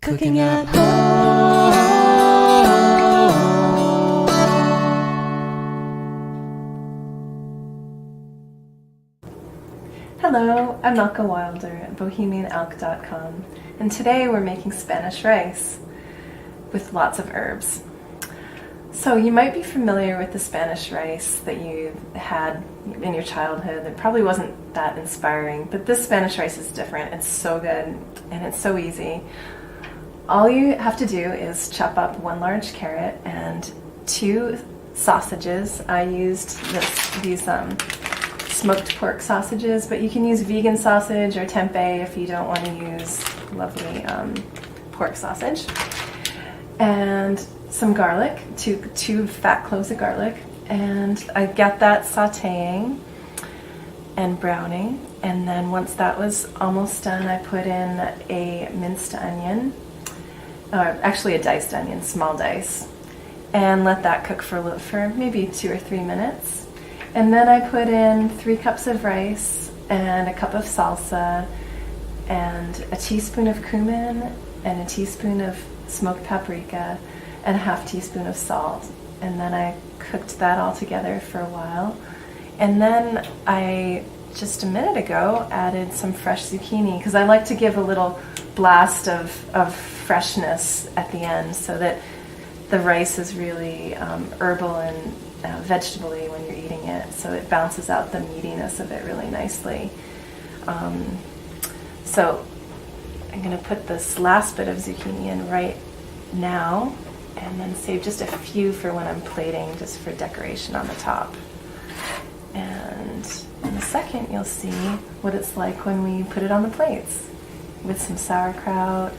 Cooking at home. Hello, I'm Elka Wilder at BohemianElk.com, and today we're making Spanish rice with lots of herbs. So you might be familiar with the Spanish rice that you had in your childhood. It probably wasn't that inspiring, but this Spanish rice is different. It's so good and it's so easy. All you have to do is chop up 1 large carrot and 2 sausages. I used these smoked pork sausages, but you can use vegan sausage or tempeh if you don't want to use lovely pork sausage. And some garlic, two fat cloves of garlic, and I got that sauteing and browning. And then once that was almost done, I put in a minced onion, actually a diced onion, small dice, and let that cook for maybe 2 or 3 minutes. And then I put in 3 cups of rice and a cup of salsa and a teaspoon of cumin and a teaspoon of smoked paprika and a ½ teaspoon of salt. And then I cooked that all together for a while. And then I, just a minute ago, added some fresh zucchini because I like to give a little blast of freshness at the end so that the rice is really herbal and vegetable-y when you're eating it, so it bounces out the meatiness of it really nicely. So I'm going to put this last bit of zucchini in right now and then save just a few for when I'm plating, just for decoration on the top. And in a second you'll see what it's like when we put it on the plates with some sauerkraut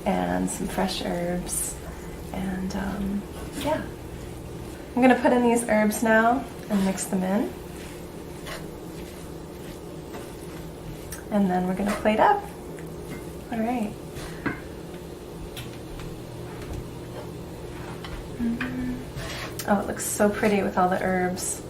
and some fresh herbs. And yeah. I'm going to put in these herbs now and mix them in. And then we're going to plate up. All right. Oh, it looks so pretty with all the herbs.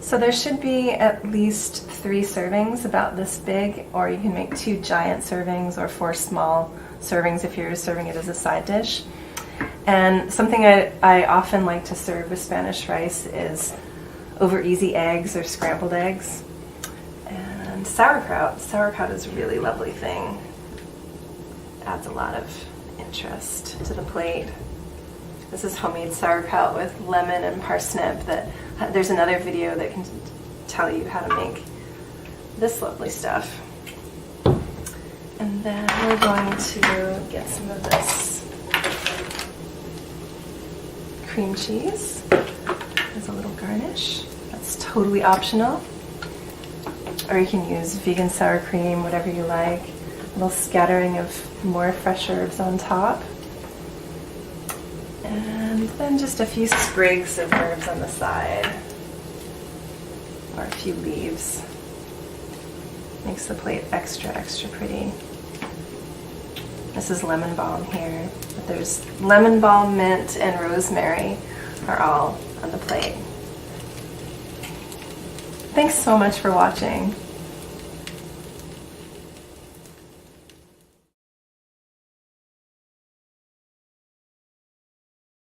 So there should be at least 3 servings about this big, or you can make 2 giant servings or 4 small servings if you're serving it as a side dish. And something I often like to serve with Spanish rice is over easy eggs or scrambled eggs. And sauerkraut. Sauerkraut is a really lovely thing. Adds a lot of interest to the plate. This is homemade sauerkraut with lemon and parsnip. There's another video that can tell you how to make this lovely stuff. And then we're going to get some of this cream cheese as a little garnish. That's totally optional. Or you can use vegan sour cream, whatever you like. A little scattering of more fresh herbs on top. And then just a few sprigs of herbs on the side, or a few leaves. Makes the plate extra pretty. This is lemon balm here, but there's lemon balm, mint, and rosemary are all on the plate. Thanks so much for watching.